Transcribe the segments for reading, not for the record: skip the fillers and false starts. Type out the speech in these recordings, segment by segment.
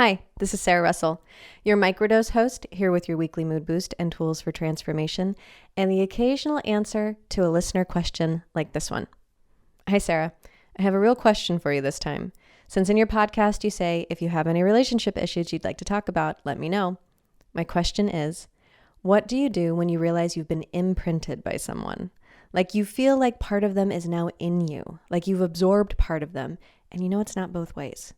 Hi, this is Sarah Russell, your microdose host, here with your weekly mood boost and tools for transformation, and the occasional answer to a listener question like this one. Hi, Sarah. I have a real question for you this time. Since in your podcast you say, if you have any relationship issues you'd like to talk about, let me know. My question is, what do you do when you realize you've been imprinted by someone? Like you feel like part of them is now in you, like you've absorbed part of them, and you know it's not both ways.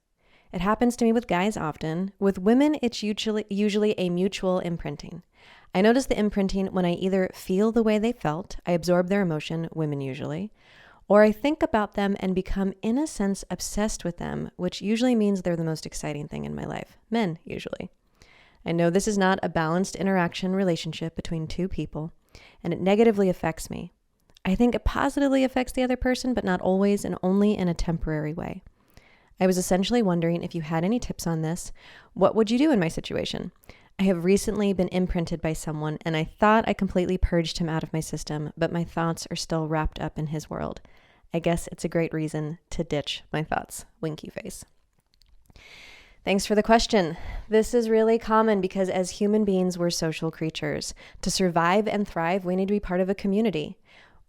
It happens to me with guys often. With women, it's usually a mutual imprinting. I notice the imprinting when I either feel the way they felt, I absorb their emotion, women usually, or I think about them and become, in a sense, obsessed with them, which usually means they're the most exciting thing in my life. Men, usually. I know this is not a balanced interaction relationship between two people, and it negatively affects me. I think it positively affects the other person, but not always and only in a temporary way. I was essentially wondering if you had any tips on this. What would you do in my situation? I have recently been imprinted by someone, and I thought I completely purged him out of my system, but my thoughts are still wrapped up in his world. I guess it's a great reason to ditch my thoughts. Winky face. Thanks for the question. This is really common because as human beings, we're social creatures. To survive and thrive, we need to be part of a community.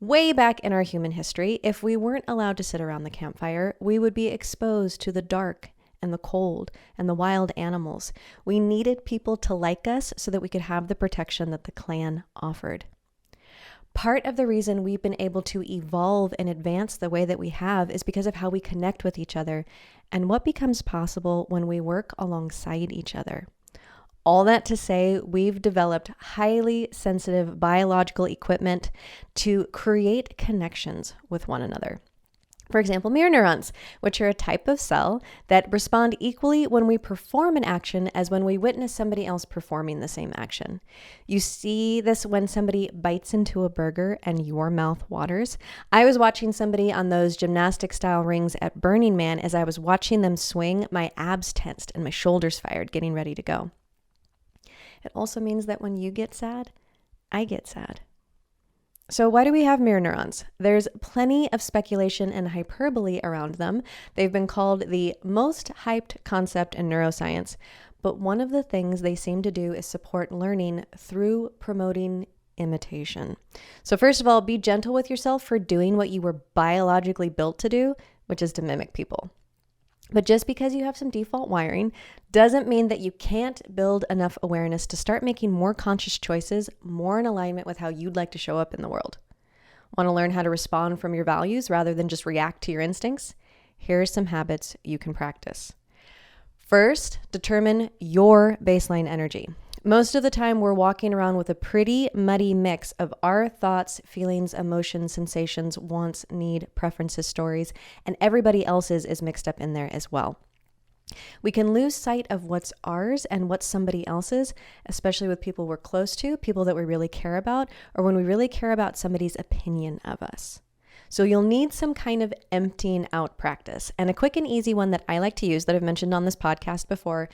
Way back in our human history, if we weren't allowed to sit around the campfire, we would be exposed to the dark and the cold and the wild animals. We needed people to like us so that we could have the protection that the clan offered. Part of the reason we've been able to evolve and advance the way that we have is because of how we connect with each other and what becomes possible when we work alongside each other. All that to say, we've developed highly sensitive biological equipment to create connections with one another. For example, mirror neurons, which are a type of cell that respond equally when we perform an action as when we witness somebody else performing the same action. You see this when somebody bites into a burger and your mouth waters. I was watching somebody on those gymnastic style rings at Burning Man. As I was watching them swing, my abs tensed and my shoulders fired, getting ready to go. It also means that when you get sad, I get sad. So why do we have mirror neurons? There's plenty of speculation and hyperbole around them. They've been called the most hyped concept in neuroscience, but one of the things they seem to do is support learning through promoting imitation. So first of all, be gentle with yourself for doing what you were biologically built to do, which is to mimic people. But just because you have some default wiring doesn't mean that you can't build enough awareness to start making more conscious choices, more in alignment with how you'd like to show up in the world. Want to learn how to respond from your values rather than just react to your instincts? Here are some habits you can practice. First, determine your baseline energy. Most of the time, we're walking around with a pretty muddy mix of our thoughts, feelings, emotions, sensations, wants, need, preferences, stories, and everybody else's is mixed up in there as well. We can lose sight of what's ours and what's somebody else's, especially with people we're close to, people that we really care about, or when we really care about somebody's opinion of us. So you'll need some kind of emptying out practice. And a quick and easy one that I like to use that I've mentioned on this podcast before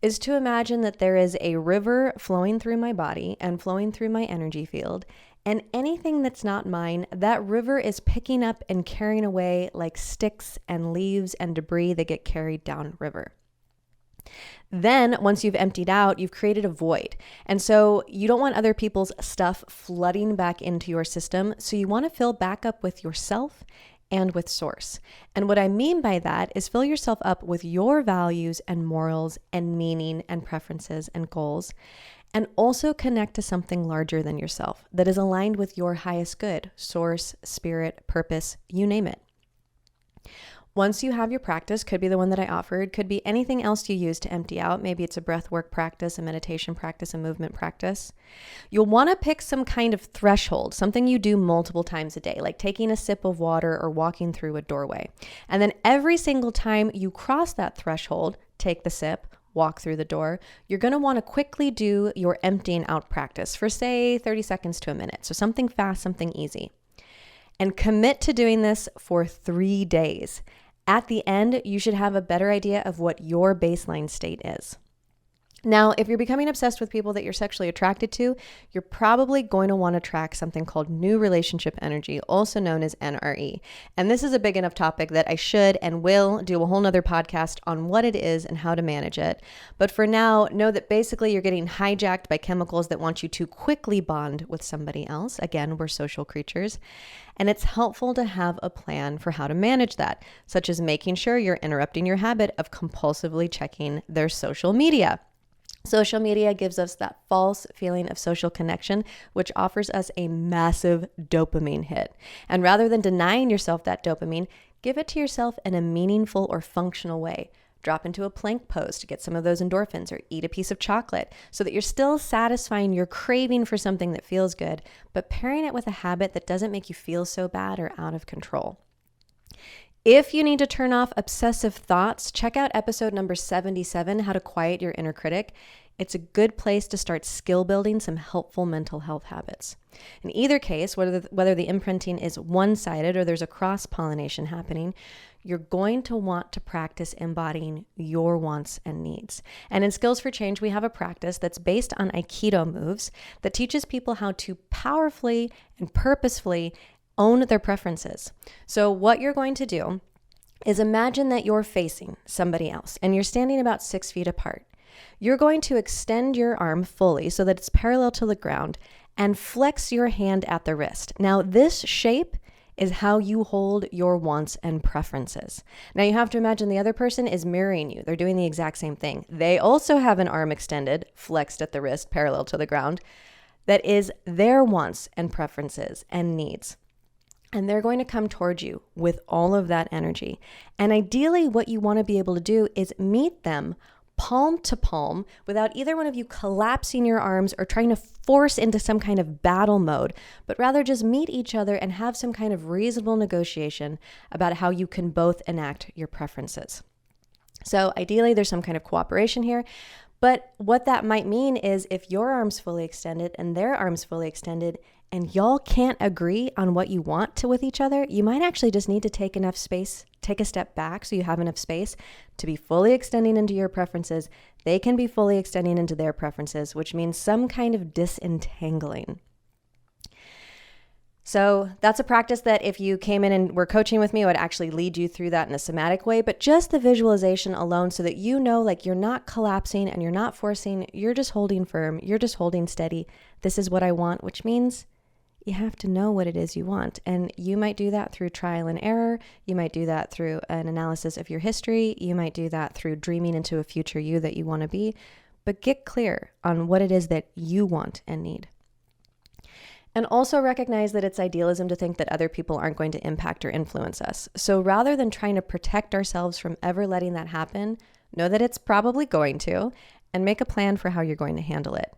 is to imagine that there is a river flowing through my body and flowing through my energy field. And anything that's not mine, that river is picking up and carrying away like sticks and leaves and debris that get carried down river. Then once you've emptied out, you've created a void. And so you don't want other people's stuff flooding back into your system. So you want to fill back up with yourself and with source. And what I mean by that is fill yourself up with your values and morals and meaning and preferences and goals. And also connect to something larger than yourself that is aligned with your highest good, source, spirit, purpose, you name it. Once you have your practice, could be the one that I offered, could be anything else you use to empty out. Maybe it's a breath work practice, a meditation practice, a movement practice. You'll want to pick some kind of threshold, something you do multiple times a day, like taking a sip of water or walking through a doorway. And then every single time you cross that threshold, take the sip, walk through the door, you're going to want to quickly do your emptying out practice for say 30 seconds to a minute. So something fast, something easy. And commit to doing this for 3 days. At the end, you should have a better idea of what your baseline state is. Now, if you're becoming obsessed with people that you're sexually attracted to, you're probably going to want to track something called new relationship energy, also known as NRE. And this is a big enough topic that I should and will do a whole nother podcast on what it is and how to manage it. But for now, know that basically you're getting hijacked by chemicals that want you to quickly bond with somebody else. Again, we're social creatures. And it's helpful to have a plan for how to manage that, such as making sure you're interrupting your habit of compulsively checking their social media. Social media gives us that false feeling of social connection, which offers us a massive dopamine hit. And rather than denying yourself that dopamine, give it to yourself in a meaningful or functional way. Drop into a plank pose to get some of those endorphins, or eat a piece of chocolate so that you're still satisfying your craving for something that feels good, but pairing it with a habit that doesn't make you feel so bad or out of control. If you need to turn off obsessive thoughts, check out episode number 77, How to Quiet Your Inner Critic. It's a good place to start skill building some helpful mental health habits. In either case, whether the imprinting is one-sided or there's a cross-pollination happening, you're going to want to practice embodying your wants and needs. And in Skills for Change, we have a practice that's based on Aikido moves that teaches people how to powerfully and purposefully own their preferences. So what you're going to do is imagine that you're facing somebody else and you're standing about 6 feet apart. You're going to extend your arm fully so that it's parallel to the ground and flex your hand at the wrist. Now, this shape is how you hold your wants and preferences. Now, you have to imagine the other person is mirroring you. They're doing the exact same thing. They also have an arm extended, flexed at the wrist, parallel to the ground, that is their wants and preferences and needs. And they're going to come towards you with all of that energy. And ideally, what you want to be able to do is meet them palm to palm without either one of you collapsing your arms or trying to force into some kind of battle mode, but rather just meet each other and have some kind of reasonable negotiation about how you can both enact your preferences. So ideally, there's some kind of cooperation here. But what that might mean is if your arm's fully extended and their arm's fully extended and y'all can't agree on what you want to with each other, you might actually just need to take enough space, take a step back so you have enough space to be fully extending into your preferences. They can be fully extending into their preferences, which means some kind of disentangling. So that's a practice that if you came in and were coaching with me, I would actually lead you through that in a somatic way, but just the visualization alone so that you know, like, you're not collapsing and you're not forcing, you're just holding firm, you're just holding steady. This is what I want, which means you have to know what it is you want. And you might do that through trial and error. You might do that through an analysis of your history. You might do that through dreaming into a future you that you want to be, but get clear on what it is that you want and need. And also recognize that it's idealism to think that other people aren't going to impact or influence us. So rather than trying to protect ourselves from ever letting that happen, know that it's probably going to, and make a plan for how you're going to handle it.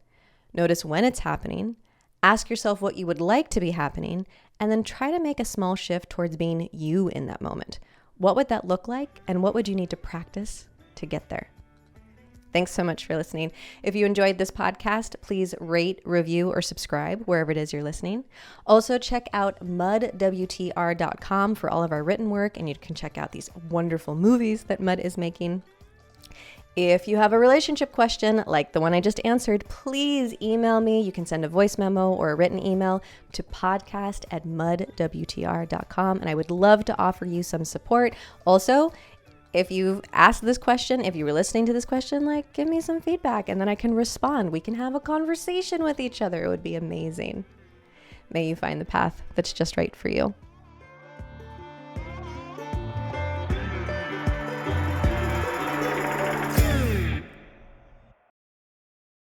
Notice when it's happening, ask yourself what you would like to be happening, and then try to make a small shift towards being you in that moment. What would that look like, and what would you need to practice to get there? Thanks so much for listening. If you enjoyed this podcast, please rate, review, or subscribe wherever it is you're listening. Also, check out mudwtr.com for all of our written work, and you can check out these wonderful movies that Mud is making. If you have a relationship question like the one I just answered, please email me. You can send a voice memo or a written email to podcast@mudwtr.com, and I would love to offer you some support. Also, if you've asked this question, if you were listening to this question, like, give me some feedback and then I can respond. We can have a conversation with each other. It would be amazing. May you find the path that's just right for you.